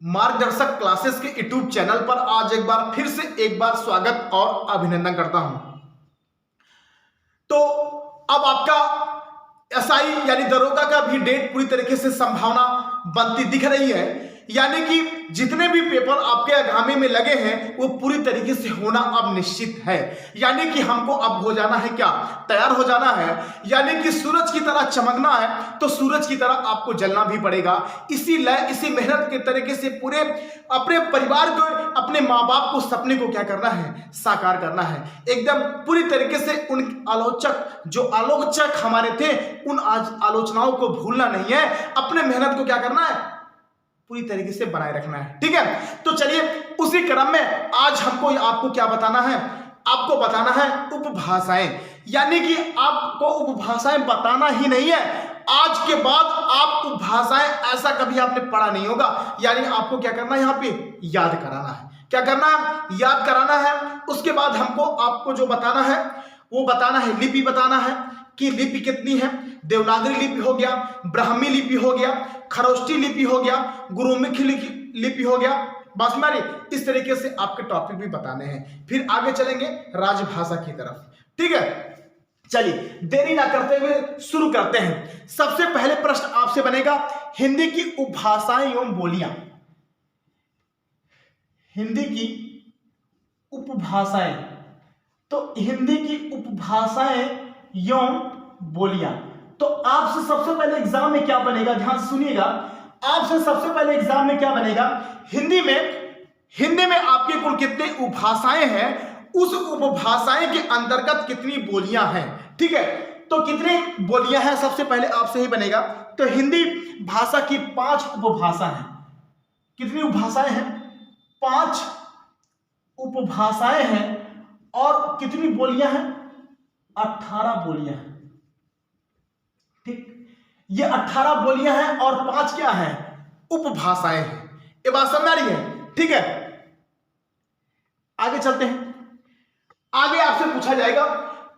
मार्गदर्शक क्लासेस के YouTube channel पर आज फिर से एक बार स्वागत और अभिनंदन करता हूं। तो अब आपका एसआई यानी दरोगा का भी डेट पूरी तरीके से संभावना बनती दिख रही है, यानी कि जितने भी पेपर आपके आगामी में लगे हैं वो पूरी तरीके से होना अब निश्चित है। यानी कि हमको अब हो जाना है क्या, तैयार हो जाना है। यानी कि सूरज की तरह चमकना है तो सूरज की तरह आपको जलना भी पड़ेगा। इसी मेहनत के तरीके से पूरे अपने परिवार को, अपने माँ बाप को, सपने को क्या करना है, साकार करना है। एकदम पूरी तरीके से उन जो आलोचक हमारे थे उन आज आलोचनाओं को भूलना नहीं है। अपने मेहनत को क्या करना है, पूरी तरीके से बनाए रखना है। ठीक है, तो चलिए उसी क्रम में आज हमको आपको क्या बताना है, आपको बताना है उपभाषाएं। यानी कि आपको उपभाषाएं बताना ही नहीं है, आज के बाद आप उपभाषाएं ऐसा कभी आपने पढ़ा नहीं होगा। यानी आपको क्या करना है, यहाँ पे याद कराना है। क्या करना है, याद कराना है। उसके बाद हमको आपको जो बताना है वो बताना है, लिपि बताना है कि लिपि कितनी है। देवनागरी लिपि हो गया, ब्राह्मी लिपि हो गया, खरोष्टी लिपि हो गया, गुरुमुखी लिपि हो गया। बस हमारी इस तरीके से आपके टॉपिक भी बताने हैं। फिर आगे चलेंगे राजभाषा की तरफ। ठीक है, चलिए देरी ना करते हुए शुरू करते हैं। सबसे पहले प्रश्न आपसे बनेगा हिंदी की उपभाषाएं एवं बोलियां। हिंदी की उपभाषाएं, तो हिंदी की उपभाषाएं एवं बोलियां। तो आपसे सबसे पहले एग्जाम में क्या बनेगा, ध्यान से सुनिएगा। आपसे सबसे पहले एग्जाम में क्या बनेगा, हिंदी में आपके कुल कितने उपभाषाएं हैं, उस उपभाषाएं के अंतर्गत कितनी बोलियां हैं। ठीक है, तो कितनी बोलियां हैं सबसे पहले आपसे ही बनेगा। तो हिंदी भाषा की 5 उपभाषा हैं। कितनी उपभाषाएं हैं, 5 उपभाषाएं हैं। और कितनी बोलियां हैं, 18 बोलियां हैं। ठीक, ये 18 बोलियां हैं और 5 क्या हैं, उपभाषाएं हैं। ये बात समझ आ रही है। ठीक है, आगे चलते हैं। आगे आपसे पूछा जाएगा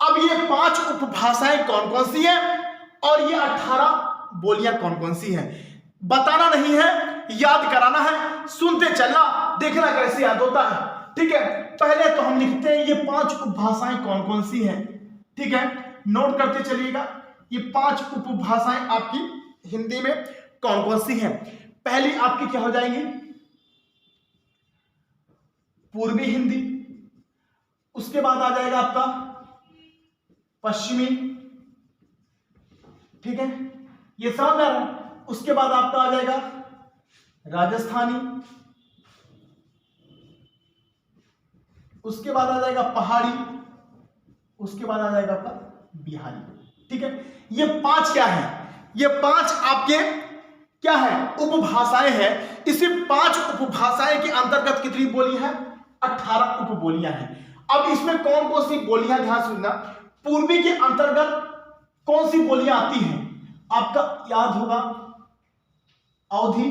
अब ये 5 उपभाषाएं कौन कौन सी हैं और ये 18 बोलियां कौन कौन सी हैं। बताना नहीं है, याद कराना है, सुनते चलना, देखना कैसे याद होता है। ठीक है, पहले तो हम लिखते हैं ये 5 उपभाषाएं कौन कौन सी हैं। ठीक है, नोट करते चलिएगा ये 5 उपभाषाएं आपकी हिंदी में कौन कौन सी हैं। पहली आपकी क्या हो जाएंगी, पूर्वी हिंदी। उसके बाद आ जाएगा आपका पश्चिमी। ठीक है, ये समझ आ रहा है। उसके बाद आपका आ जाएगा राजस्थानी। उसके बाद आ जाएगा पहाड़ी। उसके बाद आ जाएगा आपका बिहारी। ठीक है, ये 5 क्या है, ये 5 आपके क्या है, उपभाषाएं हैं। इसी 5 उपभाषाएं के अंतर्गत कितनी बोली है, 18 उपबोलियां हैं। अब इसमें कौन कौन सी बोलियां, ध्यान सुनना। पूर्वी के अंतर्गत कौन सी बोलियां आती हैं, आपका याद होगा अवधी,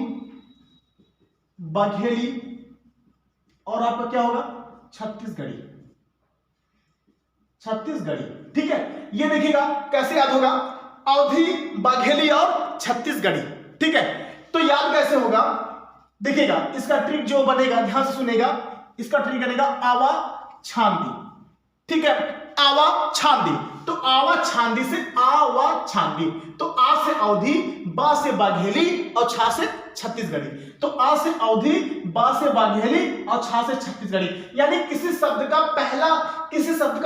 बघेली और आपका क्या होगा, छत्तीसगढ़ी। ठीक है, ये देखिएगा कैसे याद होगा, अवधी, बघेली और छत्तीसगढ़ी। ठीक है, तो याद कैसे होगा, देखिएगा इसका ट्रिक जो बनेगा, ध्यान से सुनेगा। इसका ट्रिक बनेगा आवा छांदी। ठीक है, आवा छांदी। तो आवा छांदी से आवा छांदी, तो आ से अवधी, बा से बाघेली और छा से छत्तीसगढ़ी। तो आ से अवधी, बा से बाघेली और छा से छत्तीसगढ़ी। यानी किसी शब्द का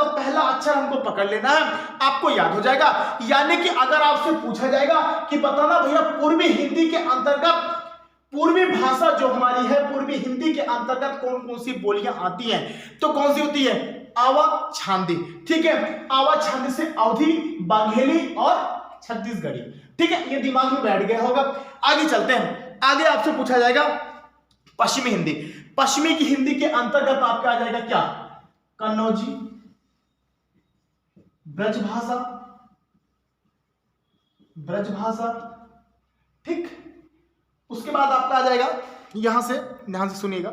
पहला अक्षर हमको पकड़ लेना है, आपको याद हो जाएगा। यानी कि अगर आपसे पूछा जाएगा कि बताना भैया पूर्वी हिंदी के अंतर्गत, पूर्वी भाषा जो हमारी है, पूर्वी हिंदी के अंतर्गत कौन कौन सी बोलियां आती हैं, तो कौन सी होती है, आवा छांदी। ठीक है, आवा छांदी से अवधी, बाघेली और छत्तीसगढ़ी। ठीक है, ये दिमाग में बैठ गया होगा। आगे चलते हैं, आगे आपसे पूछा जाएगा पश्चिमी हिंदी। पश्चिमी की हिंदी के अंतर्गत आपका आ जाएगा क्या, कन्नौजी, ब्रजभाषा। ठीक, उसके बाद आपका आ जाएगा, यहां से ध्यान से सुनिएगा।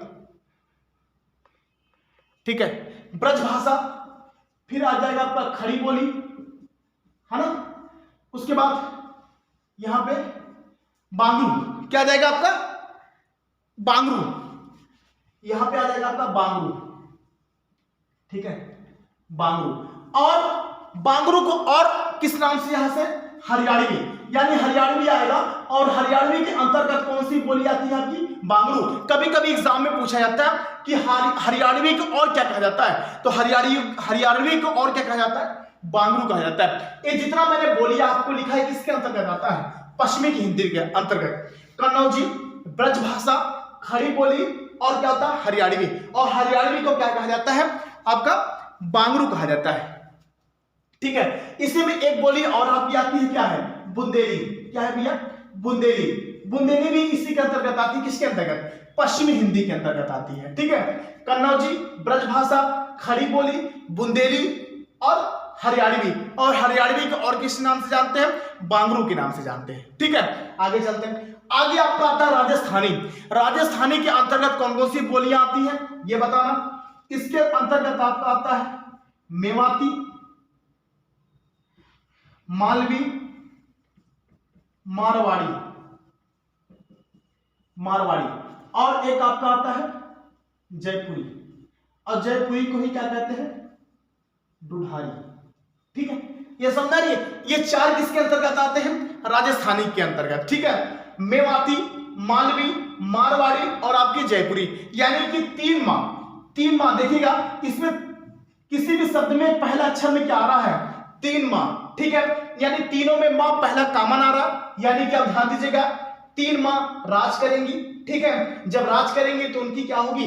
ठीक है, ब्रजभाषा। फिर आ जाएगा आपका खड़ी बोली, है ना। उसके बाद यहां पे बांदू, क्या आ जाएगा आपका बांगरू, यहां पे आ जाएगा आपका बांगरू, ठीक है, बांगरू। और बांगरू को और किस नाम से यहां से हरियाणवी, यानी हरियाणवी आएगा। और हरियाणवी के अंतर्गत कौन सी बोली आती है आपकी बांगरू। कभी कभी एग्जाम में पूछा जाता है कि हरियाणवी को और क्या कहा जाता है, तो हरियाणवी को और क्या कहा जाता है, बांगरू कहा जाता है। ये जितना मैंने बोलिया आपको लिखा है किसके अंतर्गत आता है, पश्चिमी की हिंदी के अंतर्गत। कन्नौजी, ब्रजभाषा, खड़ी बोली और क्या होता है हरियाणवी। और हरियाणवी को क्या कहा जाता है आपका बांगरू कहा जाता है, ठीक है। इसी में एक बोली और आपकी आती है, क्या है, बुंदेली। क्या है भैया, बुंदेली। बुंदेली भी इसी के अंतर्गत आती है, किसके अंतर्गत, पश्चिमी हिंदी के अंतर्गत आती है, ठीक है। कन्नौजी, ब्रजभाषा, खड़ी बोली, बुंदेली और हरियाणवी। और हरियाणवी को और किस नाम से जानते हैं, बांगरू के नाम से जानते हैं, ठीक है। आगे चलते हैं। आगे आपका आता है राजस्थानी। राजस्थानी के अंतर्गत कौन कौन सी बोलियां आती हैं ये बताना। इसके अंतर्गत आपका आता है मेवाती, मालवी, मारवाड़ी, मारवाड़ी और एक आपका आता है जयपुरी। और जयपुरी को ही क्या कहते हैं, ढूढ़ारी, ठीक है। ये समझ रही है, ये चार किसके अंतर्गत आते हैं, राजस्थानी के अंतर्गत, ठीक है। मेवाती, मालवी, मारवाड़ी और आपकी जयपुरी, यानी कि तीन माह देखिएगा, इसमें किसी भी शब्द में पहला अक्षर में क्या आ रहा है, 3 माह, ठीक है। यानी तीनों में माँ पहला कॉमन आ रहा, यानी कि आप ध्यान दीजिएगा 3 माह राज करेंगी, ठीक है। जब राज करेंगी तो उनकी क्या होगी,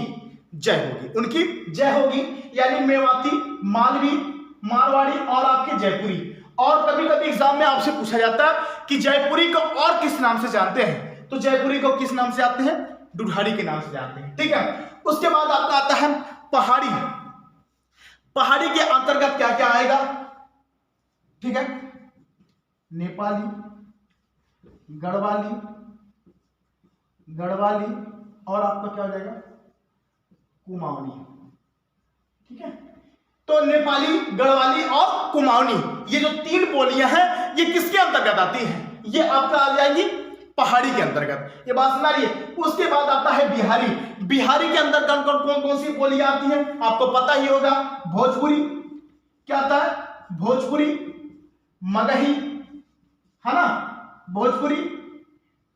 जय होगी, उनकी जय होगी। यानी मेवाती, मालवी, मारवाड़ी और आपके जयपुरी। और कभी कभी एग्जाम में आपसे पूछा जाता है कि जयपुरी को और किस नाम से जानते हैं, तो जयपुरी को किस नाम से जानते हैं, ढूढ़ारी के नाम से जानते हैं, ठीक है। उसके बाद आपका आता है पहाड़ी। पहाड़ी के अंतर्गत क्या क्या आएगा, ठीक है, नेपाली, गढ़वाली, गढ़वाली और आपका क्या हो जाएगा, कुमाऊनी, ठीक है। तो नेपाली, गढ़वाली और कुमाऊनी, ये जो 3 बोलियां हैं ये किसके अंतर्गत आती हैं, ये आपका आ जाएगी पहाड़ी के अंतर्गत, ये बात सुना रही है। उसके बाद आता है बिहारी। बिहारी के अंदर कौन कौन सी बोलियां आती हैं आपको पता ही होगा, भोजपुरी, क्या आता है, भोजपुरी, मगही, है ना, भोजपुरी,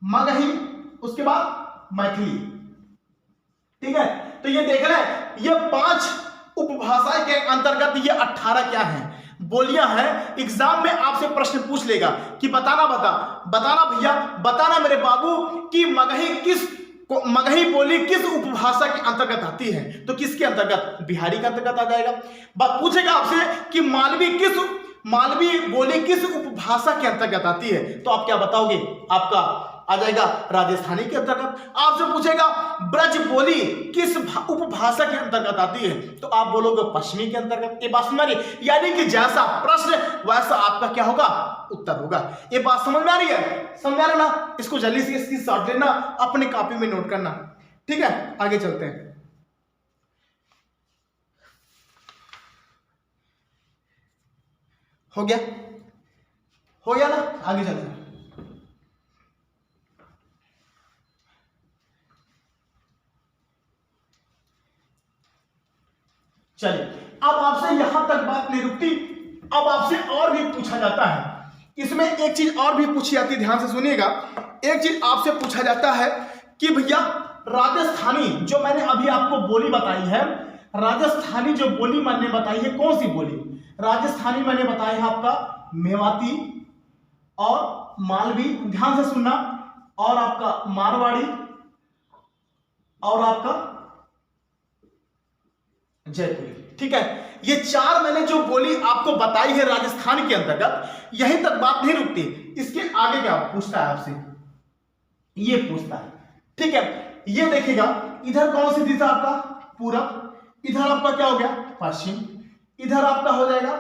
मगही, उसके बाद मैथिली, ठीक है। तो ये देख रहे हैं, ये 5 उपभाषा के अंतर्गत ये 18 क्या है, बोलियां हैं। एग्जाम में आपसे प्रश्न पूछ लेगा कि बताना भैया, बताना मेरे बाबू कि मगही बोली किस उपभाषा के अंतर्गत आती है, तो किसके अंतर्गत, बिहारी के अंतर्गत आ जाएगा। बात पूछेगा आपसे कि मालवी बोली किस उपभाषा के अंतर्गत आती है, तो आप क्या बताओगे, आपका आ जाएगा राजस्थानी के अंतर्गत। आपसे पूछेगा ब्रज बोली किस उपभाषा के अंतर्गत आती है, तो आप बोलोगे पश्चिमी के अंतर्गत। ये बात समझ रही है, यानी कि जैसा प्रश्न वैसा आपका क्या होगा, उत्तर होगा। ये बात समझ में आ रही है, समझ आ रहा ना, इसको जल्दी से इसकी शॉर्ट लेना, अपनी कॉपी में नोट करना, ठीक है। आगे चलते हैं। हो गया ना, आगे चलते हैं। चलिए, अब आपसे यहां तक बात नहीं रुकती, अब आपसे और भी पूछा जाता है। इसमें एक चीज और भी पूछी जाती है, ध्यान से सुनिएगा। एक चीज आपसे पूछा जाता है कि भैया राजस्थानी जो मैंने अभी आपको बोली बताई है, राजस्थानी जो बोली मैंने बताई है, कौन सी बोली, राजस्थानी मैंने बताया है आपका मेवाती और मालवी, ध्यान से सुनना, और आपका मारवाड़ी और आपका जयपुरी, ठीक है। ये 4 मैंने जो बोली आपको बताई है राजस्थान के अंतर्गत, यहीं तक बात नहीं रुकती। इसके आगे क्या पूछता है आपसे, ये पूछता है, ठीक है। ये देखिएगा, इधर कौन सी दिशा आपका, पूरब, इधर आपका क्या हो गया, पश्चिम, इधर आपका हो जाएगा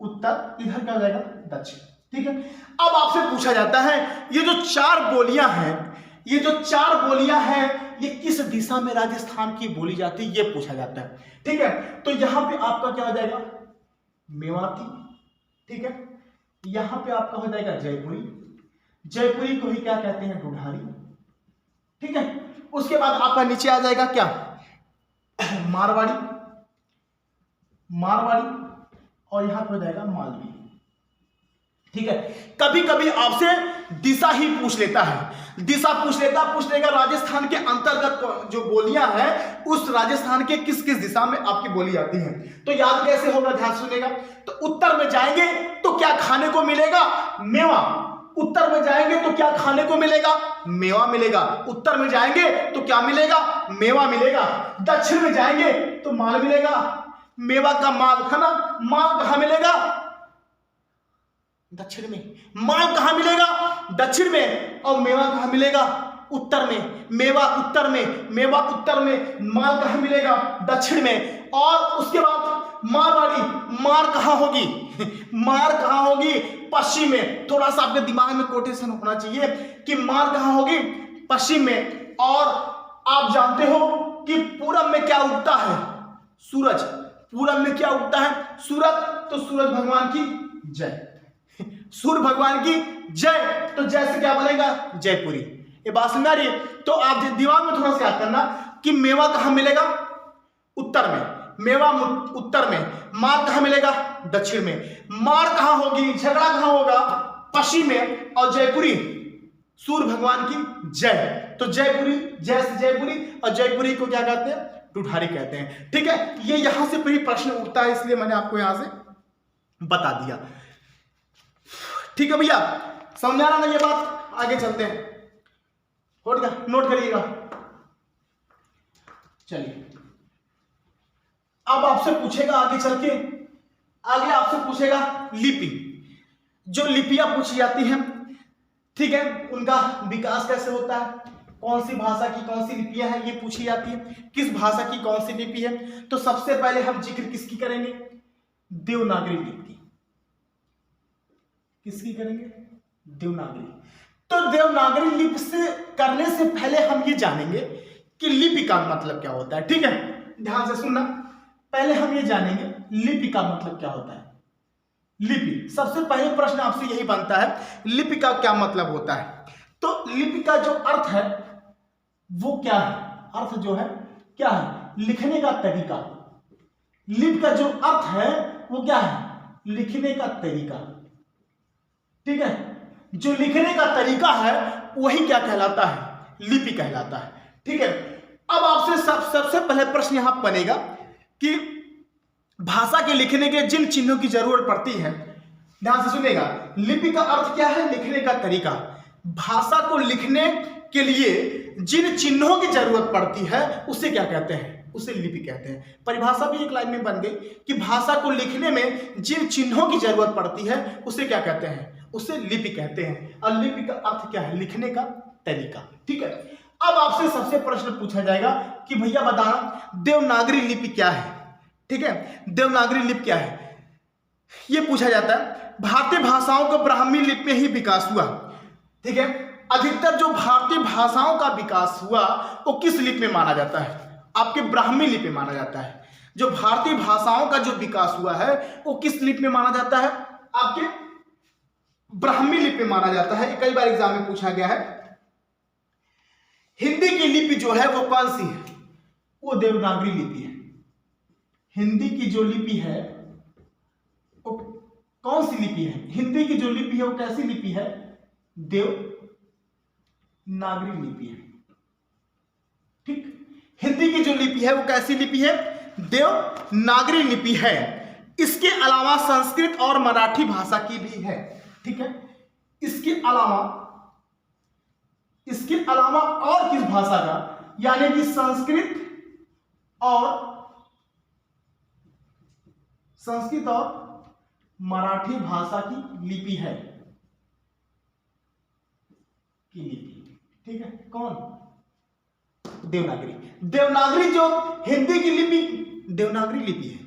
उत्तर, इधर क्या हो जाएगा दक्षिण, ठीक है। अब आपसे पूछा जाता है ये जो 4 बोलियां हैं, ये किस दिशा में राजस्थान की बोली जाती है, ये पूछा जाता है, ठीक है। तो यहां पे आपका क्या हो जाएगा, मेवाती, ठीक है। यहां पे आपका हो जाएगा जयपुरी, जयपुरी को ही क्या कहते हैं, ढूढ़ारी, ठीक है। उसके बाद आपका नीचे आ जाएगा क्या, मारवाड़ी, मारवाड़ी, और यहां पे हो जाएगा मालवी। ठीक है, कभी कभी आपसे दिशा ही पूछ लेता है, दिशा पूछ लेगा राजस्थान के अंतर्गत जो बोलियां हैं उस राजस्थान के किस किस दिशा में आपकी बोली जाती है। तो याद कैसे होगा, ध्यान सुनेगा। तो उत्तर में जाएंगे तो क्या खाने को मिलेगा, मेवा। उत्तर में जाएंगे तो क्या खाने को मिलेगा, मेवा मिलेगा। उत्तर में जाएंगे तो क्या मिलेगा, मेवा मिलेगा। दक्षिण में जाएंगे तो माल मिलेगा, मेवा का माल है ना। माल कहां मिलेगा, दक्षिण में। माल कहां मिलेगा, दक्षिण में। और मेवा कहां मिलेगा, उत्तर में। मेवा उत्तर में, मेवा उत्तर में, माल कहां मिलेगा, दक्षिण में। और उसके बाद मारवाड़ी, मार कहां होगी, मार कहां होगी, पश्चिम में। थोड़ा सा आपके दिमाग में कोटेशन होना चाहिए कि मार कहां होगी, पश्चिम में। और आप जानते हो कि पूरब में क्या उगता है, सूरज। पूरब में क्या उगता है, सूरज। तो सूरज भगवान की जय, सूर्य भगवान की जय। तो जय से क्या बनेगा, जयपुरी। ये बात समझ आ रही है। तो आप दिमाग में थोड़ा सा याद करना कि मेवा कहां मिलेगा, उत्तर में। मेवा उत्तर में। मार कहां मिलेगा, दक्षिण में। मार कहां होगी, झगड़ा कहां होगा, पश्चिम में। और जयपुरी, सूर्य भगवान की जय। तो जयपुरी, जय से जयपुरी। और जयपुरी को क्या कहते हैं, टुठारी कहते हैं। ठीक है, ये यहां से भी प्रश्न उठता है, इसलिए मैंने आपको यहां से बता दिया। ठीक है भैया, समझा रहा ना ये बात। आगे चलते हैं, हो गया, नोट करिएगा। चलिए, अब आपसे पूछेगा आगे चल के, आगे आपसे पूछेगा लिपि। जो लिपियां पूछी जाती हैं, ठीक है, उनका विकास कैसे होता है, कौन सी भाषा की कौन सी लिपियां हैं ये पूछी जाती है, किस भाषा की कौन सी लिपि है। तो सबसे पहले हम जिक्र किसकी करेंगे, देवनागरी लिपि की। किसकी करेंगे, देवनागरी। तो देवनागरी लिपि से करने से पहले हम ये जानेंगे कि लिपि का मतलब क्या होता है। ठीक है, ध्यान से सुनना। पहले हम ये जानेंगे लिपि का मतलब क्या होता है। लिपि, सबसे पहले प्रश्न आपसे यही बनता है, लिपि का क्या मतलब होता है। तो लिपि का जो अर्थ है वो क्या है, अर्थ जो है क्या है, लिखने का तरीका। लिपि का जो अर्थ है वो क्या है, लिखने का तरीका। ठीक है, जो लिखने का तरीका है वही क्या कहलाता है, लिपि कहलाता है। ठीक है, अब आपसे सबसे पहले प्रश्न यहां बनेगा कि भाषा के लिखने के जिन चिन्हों की जरूरत पड़ती है, ध्यान से सुनेगा। लिपि का अर्थ क्या है, लिखने का तरीका। भाषा को लिखने के लिए जिन चिन्हों की जरूरत पड़ती है उसे क्या कहते हैं, उसे लिपि कहते हैं। परिभाषा भी एक लाइन में बन गई कि भाषा को लिखने में जिन चिन्हों की जरूरत पड़ती है उसे क्या कहते हैं, उसे लिपि कहते हैं। और लिपि का अर्थ क्या है, लिखने का तरीका। ठीक है, अब आपसे सबसे प्रश्न पूछा जाएगा कि भैया बताना देवनागरी लिपि क्या है। ठीक है, देवनागरी लिपि क्या है, यह पूछा जाता है। भारतीय भाषाओं को ब्राह्मी लिपि में ही विकास हुआ। ठीक है, अधिकतर जो भारतीय भाषाओं का विकास हुआ वो किस लिपि में माना जाता है, आपके ब्राह्मी लिपि में माना जाता है। जो भारतीय भाषाओं का जो विकास हुआ है वो किस लिपि में माना जाता है, आपके ब्राह्मी लिपि में माना जाता है। कई बार एग्जाम में पूछा गया है। हिंदी की लिपि जो है वो कौन सी है, वो देवनागरी लिपि है। हिंदी की जो लिपि है वो कौन सी लिपि है, हिंदी की जो लिपि है वो कैसी लिपि है, देवनागरी लिपि है। ठीक, हिंदी की जो लिपि है वो कैसी लिपि है, देवनागरी लिपि है। इसके अलावा संस्कृत और मराठी भाषा की भी है। ठीक है, इसके अलावा और किस भाषा का, यानी कि संस्कृत और मराठी भाषा की लिपि है, की लिपि। ठीक है, कौन, देवनागरी। देवनागरी जो हिंदी की लिपि देवनागरी लिपि है।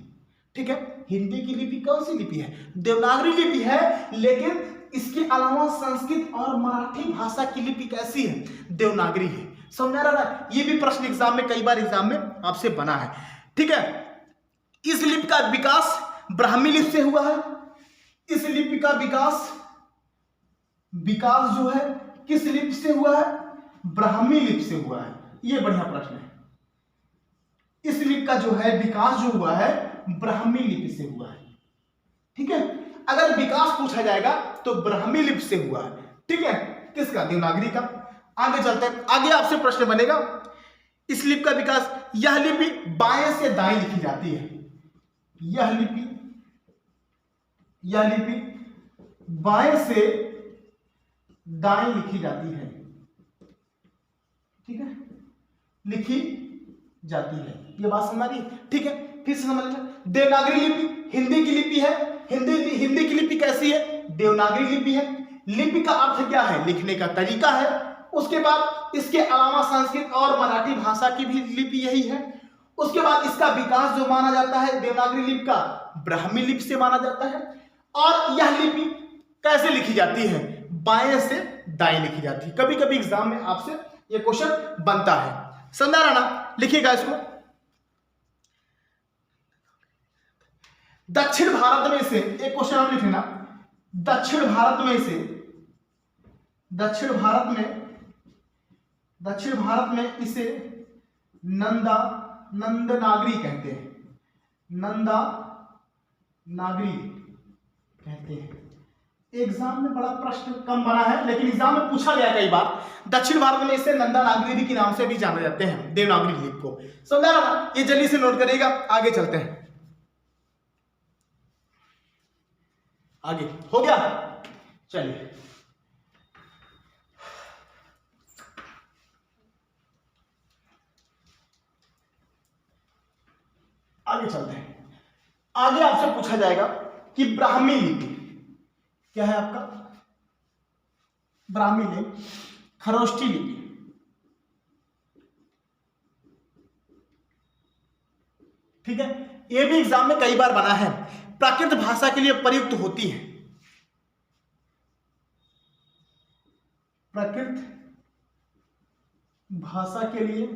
ठीक है, हिंदी की लिपि कौन सी लिपि है, देवनागरी लिपि है। लेकिन इसके अलावा संस्कृत और मराठी भाषा की लिपि कैसी है, देवनागरी है। समझा रहा ना, ये भी प्रश्न एग्जाम में, कई बार एग्जाम में आपसे बना है। ठीक है, इस लिपि का विकास ब्राह्मी लिपि से हुआ है। इस लिपि का विकास जो है किस लिपि से हुआ है, ब्राह्मी लिपि से हुआ है। ये बढ़िया प्रश्न है। इस लिपि का जो है विकास जो हुआ है ब्राह्मी लिपि से हुआ है। ठीक है, अगर विकास पूछा जाएगा तो ब्राह्मी लिपि से हुआ है। ठीक है, किसका? देवनागरी का। आगे चलते हैं, आगे आपसे प्रश्न बनेगा इस लिपि का विकास। यह लिपि बाएं से दाएं लिखी जाती है। यह लिपि बाएं से दाएं लिखी जाती है। ठीक है, लिखी जाती है। ये बात समझ आ रही है? ठीक है, फिर से समझ लेना। देवनागरी लिपि हिंदी की लिपि है। हिंदी की लिपि कैसी है? देवनागरी लिपि है। लिपि का अर्थ क्या है? लिखने का तरीका है। उसके बाद इसके अलावा संस्कृत और मराठी भाषा की भी लिपि यही है। उसके बाद इसका विकास जो माना जाता है देवनागरी लिपि का ब्राह्मी लिपि से माना जाता है। और यह लिपि कैसे लिखी जाती है? बाएं से दाएं लिखी जाती है। कभी कभी एग्जाम में आपसे यह क्वेश्चन बनता है। समझा रहा ना? लिखिएगा इसको। दक्षिण भारत में से एक क्वेश्चन आप लिख लेना। दक्षिण भारत में इसे नंदनागरी कहते हैं। नंदनागरी कहते हैं। एग्जाम में बड़ा प्रश्न कम बना है, लेकिन एग्जाम में पूछा गया कई बार। दक्षिण भारत में इसे नंदनागरी के नाम से भी जाने जाते हैं, देवनागरी लिपि को। समझा ना? ये जल्दी से नोट करिएगा। आगे चलते हैं। आगे हो गया? चलिए आगे चलते हैं। आगे आपसे पूछा जाएगा कि ब्राह्मी लिपि क्या है आपका? ब्राह्मी लिपि, खरोष्ठी लिपि। ठीक है, ये भी एग्जाम में कई बार बना है। प्राकृत भाषा के लिए प्रयुक्त होती है। प्राकृत भाषा के लिए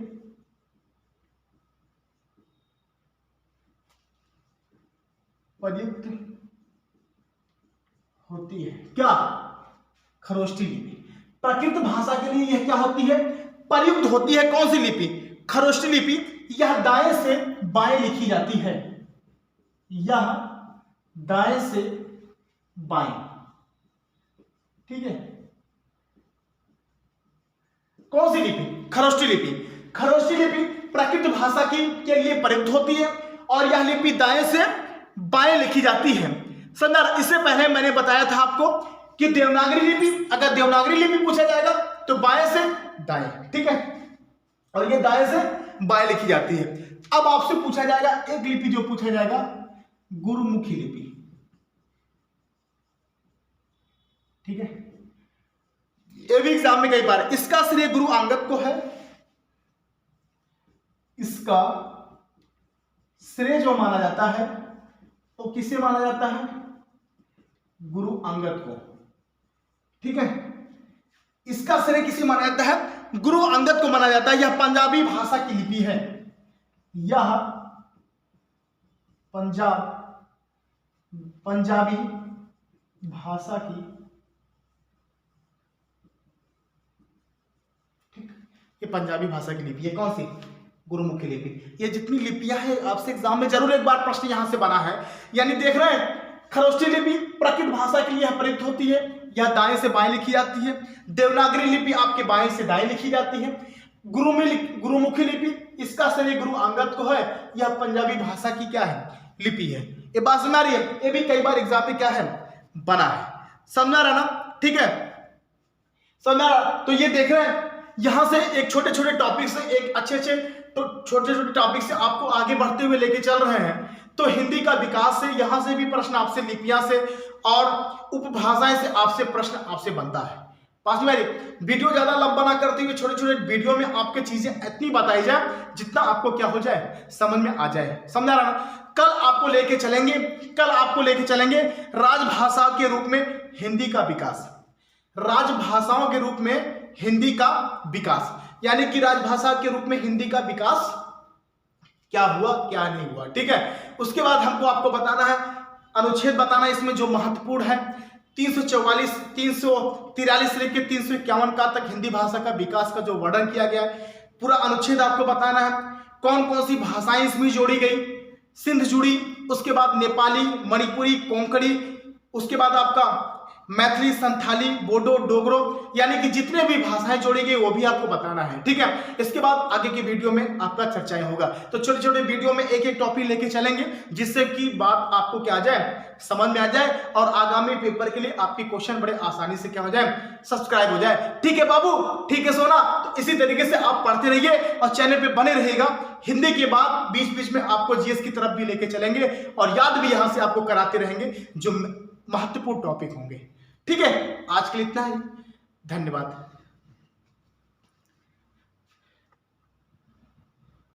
प्रयुक्त होती है क्या? खरोष्ठी लिपि। प्राकृत भाषा के लिए यह क्या होती है? प्रयुक्त होती है। कौन सी लिपि? खरोष्ठी लिपि। यह दाएं से बाएं लिखी जाती है। यह दाएं से बाएं। ठीक है, कौन सी लिपि? खरोष्ठी लिपि। खरोष्ठी लिपि प्राकृत भाषा के लिए प्रयुक्त होती है और यह लिपि दाएं से बाएं लिखी जाती है। संदर्भ, इससे पहले मैंने बताया था आपको कि देवनागरी लिपि, अगर देवनागरी लिपि पूछा जाएगा तो बाएं से दाएं। ठीक है, और ये दाएं से बाएं लिखी जाती है। अब आपसे पूछा जाएगा एक लिपि जो पूछा जाएगा, गुरुमुखी लिपि। ठीक है, ये भी एग्जाम में कई बार। इसका श्रेय गुरु अंगद को है। इसका श्रेय जो माना जाता है वो किसे माना जाता है? गुरु अंगद को। ठीक है, इसका श्रेय किसे माना जाता है? गुरु अंगद को माना जाता है। यह पंजाबी भाषा की लिपि है। यह पंजाबी भाषा की, ठीक, ये पंजाबी भाषा की लिपि है। कौन सी? गुरुमुखी लिपि। ये जितनी लिपियां हैं आपसे एग्जाम में जरूर एक बार प्रश्न यहां से बना है। यानी देख रहे हैं, खरोष्ठी लिपि प्राकृत भाषा के लिए प्रयुक्त होती है। यह दाएं से बाएं लिखी जाती है। देवनागरी लिपि आपके बाएं से दाएं लिखी जाती है। गुरुमुखी लिपि, इसका श्रेय गुरु अंगद को है। यह पंजाबी भाषा की क्या है? लिपि है। ये बात समझ आ रही है? ये भी कई बार एग्जाम में क्या है? बना है। समझा रहा ना? ठीक है, समझा रहा? तो ये देख रहे हैं, यहां से एक छोटे छोटे टॉपिक से, एक अच्छे तो छोटे छोटे टॉपिक से आपको आगे बढ़ते हुए लेके चल रहे हैं। तो हिंदी का विकास से, यहां से भी प्रश्न आपसे, लिपियां से और उपभाषाएं से आपसे प्रश्न आपसे बनता है। पास में वीडियो ज्यादा लंबा ना करते हुए छोटे छोटे वीडियो में आपके चीजें इतनी बताई जाए जितना आपको क्या हो जाए, समझ में आ जाए। समझा रहा ना? कल आपको लेके चलेंगे राजभाषा के रूप में हिंदी का विकास। राजभाषाओं के रूप में हिंदी का विकास, यानी कि राजभाषा के रूप में हिंदी का विकास क्या हुआ क्या नहीं हुआ। ठीक है, उसके बाद हमको आपको बताना है, अनुच्छेद बताना इसमें जो महत्वपूर्ण है। 343 से लेकर 351 का तक हिंदी भाषा का विकास का जो वर्णन किया गया है। पूरा अनुच्छेद आपको बताना है, कौन कौन सी भाषाएं इसमें जोड़ी गई, सिंध जुड़ी, उसके बाद नेपाली, मणिपुरी, कोंकणी, उसके बाद आपका मैथिली, संथाली, बोडो, डोगरो, यानी कि जितने भी भाषाएं जोड़ी गई वो भी आपको बताना है। ठीक है, इसके बाद आगे की वीडियो में आपका चर्चाएं होगा। तो छोटे छोटे वीडियो में एक एक टॉपिक लेके चलेंगे जिससे कि बात आपको क्या आ जाए, समझ में आ जाए और आगामी पेपर के लिए आपके क्वेश्चन बड़े आसानी से क्या हो जाए, सब्सक्राइब हो जाए। ठीक है बाबू, ठीक है सोना। तो इसी तरीके से आप पढ़ते रहिए और चैनल पे बने रहिएगा। हिंदी के बाद बीच बीच में आपको जीएस की तरफ भी लेके चलेंगे और याद भी यहां से आपको कराते रहेंगे जो महत्वपूर्ण टॉपिक होंगे। ठीक है, आज के लिए इतना ही, धन्यवाद।